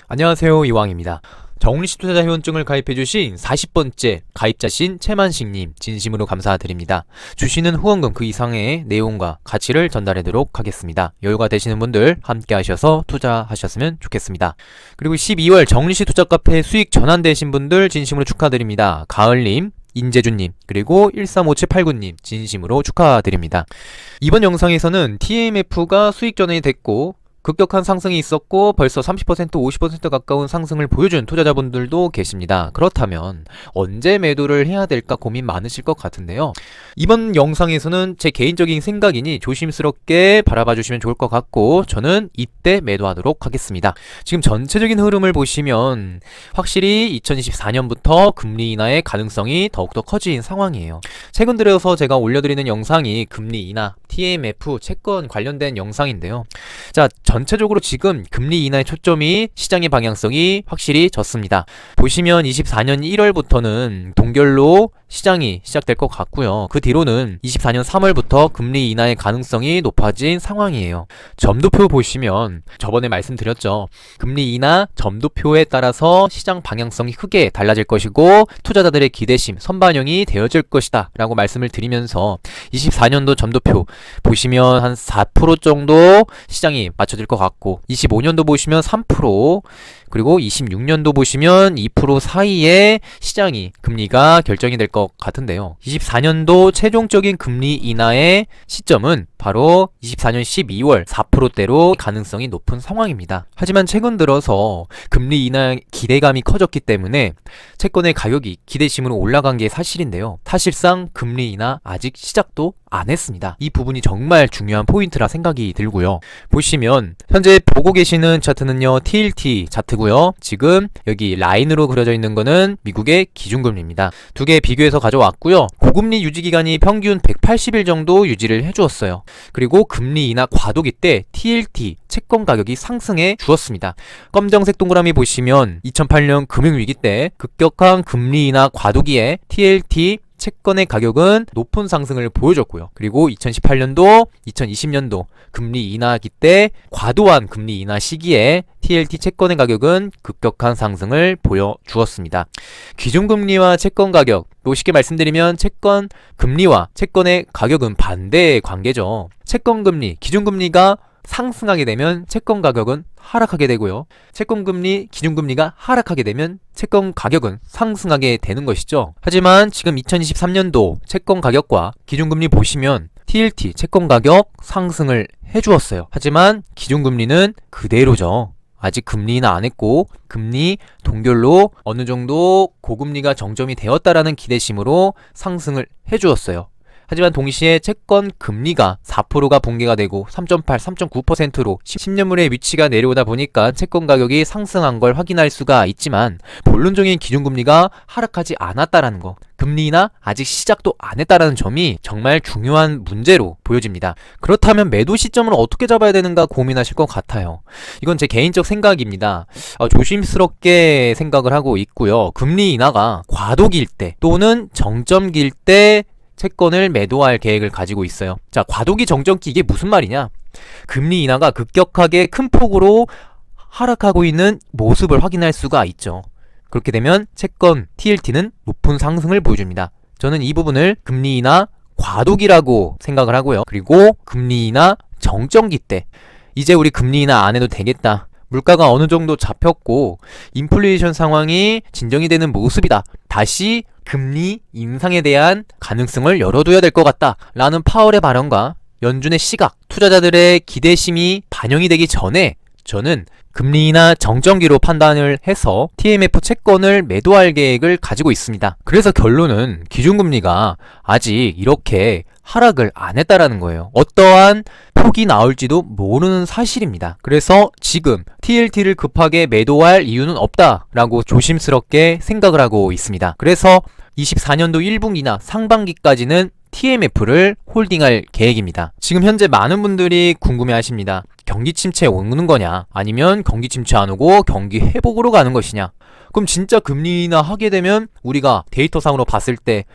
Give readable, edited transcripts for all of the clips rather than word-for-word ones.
안녕하세요, 이왕입니다. 정리식 투자자 회원증을 가입해주신 40번째 가입자신 최만식님 진심으로 감사드립니다. 주시는 후원금 그 이상의 내용과 가치를 전달하도록 하겠습니다. 여유가 되시는 분들 함께 하셔서 투자하셨으면 좋겠습니다. 그리고 12월 정리식 투자 카페 수익 전환되신 분들 진심으로 축하드립니다. 가을님, 인재준님, 그리고 135789님 진심으로 축하드립니다. 이번 영상에서는 TMF가 수익 전환이 됐고 급격한 상승이 있었고 벌써 30% 50% 가까운 상승을 보여준 투자자분들도 계십니다. 그렇다면 언제 매도를 해야 될까 고민 많으실 것 같은데요. 이번 영상에서는 제 개인적인 생각이니 조심스럽게 바라봐 주시면 좋을 것 같고 저는 이때 매도하도록 하겠습니다. 지금 전체적인 흐름을 보시면 확실히 2024년부터 금리 인하의 가능성이 더욱더 커진 상황이에요. 최근 들어서 제가 올려드리는 영상이 금리 인하, TMF, 채권 관련된 영상인데요. 자, 전체적으로 지금 금리 인하의 초점이 시장의 방향성이 확실히 졌습니다. 보시면 24년 1월부터는 동결로 시장이 시작될 것 같고요. 그 뒤로는 24년 3월부터 금리 인하의 가능성이 높아진 상황이에요. 점도표 보시면 저번에 말씀드렸죠. 금리 인하 점도표에 따라서 시장 방향성이 크게 달라질 것이고 투자자들의 기대심, 선반영이 되어질 것이다 라고 말씀을 드리면서 24년도 점도표 보시면 한 4% 정도 시장이 맞춰질 것 같고 25년도 보시면 3% 그리고 26년도 보시면 2% 사이에 시장이 금리가 결정이 될 것 같은데요. 24년도 최종적인 금리 인하의 시점은 바로 24년 12월 4%대로 가능성이 높은 상황입니다. 하지만 최근 들어서 금리 인하 기대감이 커졌기 때문에 채권의 가격이 기대심으로 올라간 게 사실인데요. 사실상 금리 인하 아직 시작도 안 했습니다. 이 부분이 정말 중요한 포인트라 생각이 들고요. 보시면 현재 보고 계시는 차트는요, TLT 차트고요. 지금 여기 라인으로 그려져 있는 거는 미국의 기준금리입니다. 두 개 비교해서 가져왔고요. 고금리 유지 기간이 평균 180일 정도 유지를 해주었어요. 그리고 금리 인하 과도기 때 TLT 채권 가격이 상승해 주었습니다. 검정색 동그라미 보시면 2008년 금융위기 때 급격한 금리 인하 과도기에 TLT 채권의 가격은 높은 상승을 보여줬고요. 그리고 2018년도, 2020년도 금리 인하기 때 과도한 금리 인하 시기에 TLT 채권의 가격은 급격한 상승을 보여주었습니다. 기준금리와 채권 가격로 쉽게 말씀드리면 채권 금리와 채권의 가격은 반대의 관계죠. 채권금리, 기준금리가 상승하게 되면 채권 가격은 하락하게 되고요. 채권금리, 기준금리가 하락하게 되면 채권 가격은 상승하게 되는 것이죠. 하지만 지금 2023년도 채권 가격과 기준금리 보시면 TLT 채권 가격 상승을 해주었어요. 하지만 기준금리는 그대로죠. 아직 금리 인하 안 했고 금리 동결로 어느 정도 고금리가 정점이 되었다라는 기대심으로 상승을 해주었어요. 하지만 동시에 채권 금리가 4%가 붕괴가 되고 3.8, 3.9%로 10년물의 위치가 내려오다 보니까 채권 가격이 상승한 걸 확인할 수가 있지만 본론적인 기준금리가 하락하지 않았다라는 거, 금리 인하 아직 시작도 안 했다라는 점이 정말 중요한 문제로 보여집니다. 그렇다면 매도 시점을 어떻게 잡아야 되는가 고민하실 것 같아요. 이건 제 개인적 생각입니다. 조심스럽게 생각을 하고 있고요. 금리 인하가 과도기일 때 또는 정점기일 때 채권을 매도할 계획을 가지고 있어요. 자, 과도기 정점기 이게 무슨 말이냐? 금리 인하가 급격하게 큰 폭으로 하락하고 있는 모습을 확인할 수가 있죠. 그렇게 되면 채권 TLT는 높은 상승을 보여줍니다. 저는 이 부분을 금리 인하 과도기라고 생각을 하고요. 그리고 금리 인하 정점기 때 이제 우리 금리 인하 안 해도 되겠다. 물가가 어느 정도 잡혔고 인플레이션 상황이 진정이 되는 모습이다. 다시 금리 인상에 대한 가능성을 열어둬야 될 것 같다 라는 파월의 발언과 연준의 시각, 투자자들의 기대심이 반영이 되기 전에 저는 금리 인하 정점기로 판단을 해서 TMF 채권을 매도할 계획을 가지고 있습니다. 그래서 결론은 기준금리가 아직 이렇게 하락을 안 했다라는 거예요. 어떠한 폭이 나올지도 모르는 사실입니다. 그래서 지금 TLT를 급하게 매도할 이유는 없다라고 조심스럽게 생각을 하고 있습니다. 그래서 24년도 1분기나 상반기까지는 TMF를 홀딩할 계획입니다. 지금 현재 많은 분들이 궁금해 하십니다. 경기 침체 오는 거냐? 아니면 경기 침체 안 오고 경기 회복으로 가는 것이냐? 그럼 진짜 금리 인하 하게 되면 우리가 데이터상으로 봤을 때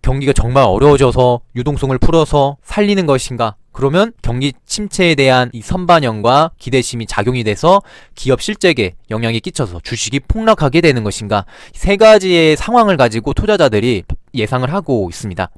경기가 정말 어려워져서 유동성을 풀어서 살리는 것인가? 그러면 경기 침체에 대한 이 선반영과 기대심이 작용이 돼서 기업 실적에 영향이 끼쳐서 주식이 폭락하게 되는 것인가? 세 가지의 상황을 가지고 투자자들이 예상을 하고 있습니다.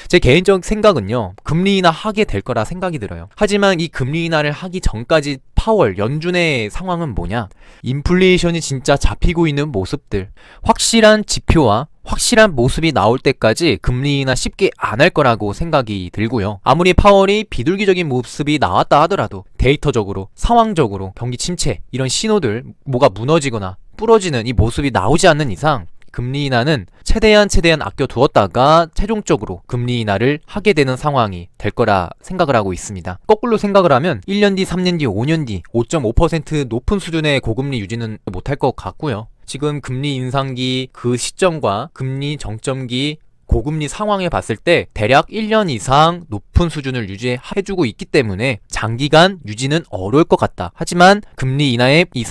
제 개인적 생각은요, 금리 인하 하게 될 거라 생각이 들어요. 하지만 이 금리 인하를 하기 전까지 파월, 연준의 상황은 뭐냐? 인플레이션이 진짜 잡히고 있는 모습들, 확실한 지표와 확실한 모습이 나올 때까지 금리 인하 쉽게 안 할 거라고 생각이 들고요. 아무리 파월이 비둘기적인 모습이 나왔다 하더라도 데이터적으로, 상황적으로 경기 침체, 이런 신호들, 뭐가 무너지거나 부러지는 이 모습이 나오지 않는 이상 금리 인하는 최대한 아껴두었다가 최종적으로 금리 인하를 하게 되는 상황이 될 거라 생각을 하고 있습니다. 거꾸로 생각을 하면 1년 뒤, 3년 뒤, 5년 뒤 5.5% 높은 수준의 고금리 유지는 못할 것 같고요. 지금 금리 인상기 그 시점과 금리 정점기 고금리 상황에 봤을 때 대략 1년 이상 높은 수준을 유지해주고 있기 때문에 장기간 유지는 어려울 것 같다. 하지만 금리 인하의 이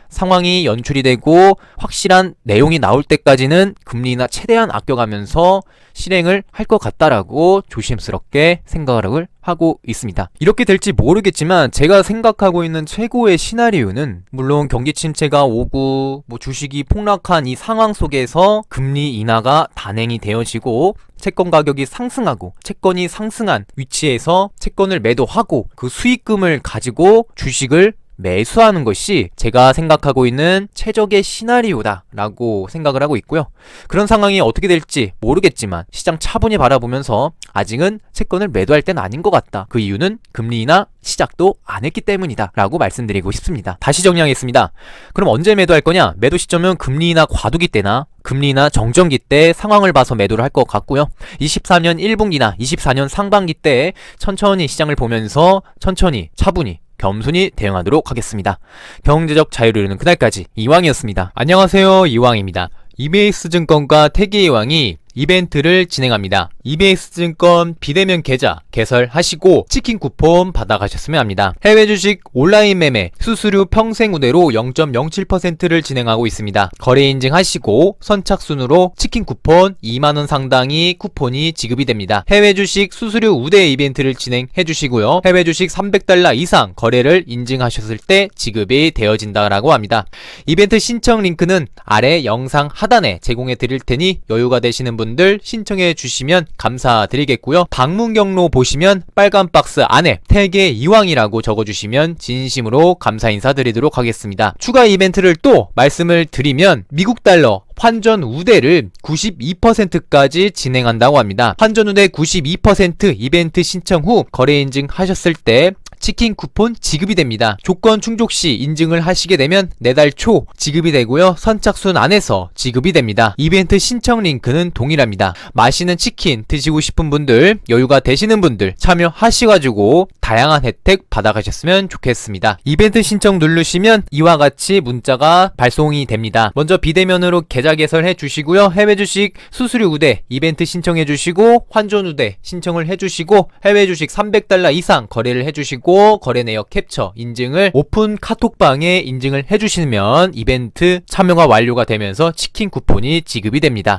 상황이 연출이 되고 확실한 내용이 나올 때까지는 금리 인하 최대한 아껴가면서 실행을 할 것 같다라고 조심스럽게 생각을 하고 있습니다. 이렇게 될지 모르겠지만 제가 생각하고 있는 최고의 시나리오는, 물론 경기 침체가 오고 주식이 폭락한 이 상황 속에서 금리 인하가 단행이 되어지고 채권 가격이 상승하고, 채권이 상승한 위치에서 채권을 매도하고 그 수익금을 가지고 주식을 매수하는 것이 제가 생각하고 있는 최적의 시나리오다라고 생각을 하고 있고요. 그런 상황이 어떻게 될지 모르겠지만 시장 차분히 바라보면서 아직은 채권을 매도할 때는 아닌 것 같다. 그 이유는 금리 인하 시작도 안 했기 때문이다 라고 말씀드리고 싶습니다. 다시 정리하겠습니다. 그럼 언제 매도할 거냐? 매도 시점은 금리 인하 과도기 때나 금리 인하 정점기 때 상황을 봐서 매도를 할 것 같고요. 24년 1분기나 24년 상반기 때 천천히 시장을 보면서 천천히 차분히 겸손히 대응하도록 하겠습니다. 경제적 자유를 이루는 그날까지 이왕이었습니다. 안녕하세요, 이왕입니다. 이베이스증권과 태기이왕이 이벤트를 진행합니다. 이베이스증권 비대면 계좌 개설하시고 치킨 쿠폰 받아가셨으면 합니다. 해외 주식 온라인 매매 수수료 평생 우대로 0.07%를 진행하고 있습니다. 거래 인증하시고 선착순으로 치킨 쿠폰 2만원 상당의 쿠폰이 지급이 됩니다. 해외 주식 수수료 우대 이벤트를 진행해 주시고요. 해외 주식 300달러 이상 거래를 인증하셨을 때 지급이 되어진다라고 합니다. 이벤트 신청 링크는 아래 영상 하단에 제공해 드릴 테니 여유가 되시는 분들 신청해 주시면 감사드리겠고요. 방문 경로 보시면 빨간 박스 안에 태계 이왕이라고 적어주시면 진심으로 감사 인사드리도록 하겠습니다. 추가 이벤트를 또 말씀을 드리면 미국 달러 환전 우대를 92%까지 진행한다고 합니다. 환전 우대 92% 이벤트 신청 후 거래 인증하셨을 때 치킨 쿠폰 지급이 됩니다. 조건 충족 시 인증을 하시게 되면 4달 초 지급이 되고요. 선착순 안에서 지급이 됩니다. 이벤트 신청 링크는 동일합니다. 맛있는 치킨 드시고 싶은 분들, 여유가 되시는 분들 참여하셔가지고 다양한 혜택 받아가셨으면 좋겠습니다. 이벤트 신청 누르시면 이와 같이 문자가 발송이 됩니다. 먼저 비대면으로 계좌 개설해 주시고요. 해외 주식 수수료 우대 이벤트 신청해 주시고 환전 우대 신청을 해 주시고 해외 주식 300달러 이상 거래를 해 주시고 거래 내역 캡처 인증을 오픈 카톡방에 인증을 해주시면 이벤트 참여가 완료가 되면서 치킨 쿠폰이 지급이 됩니다.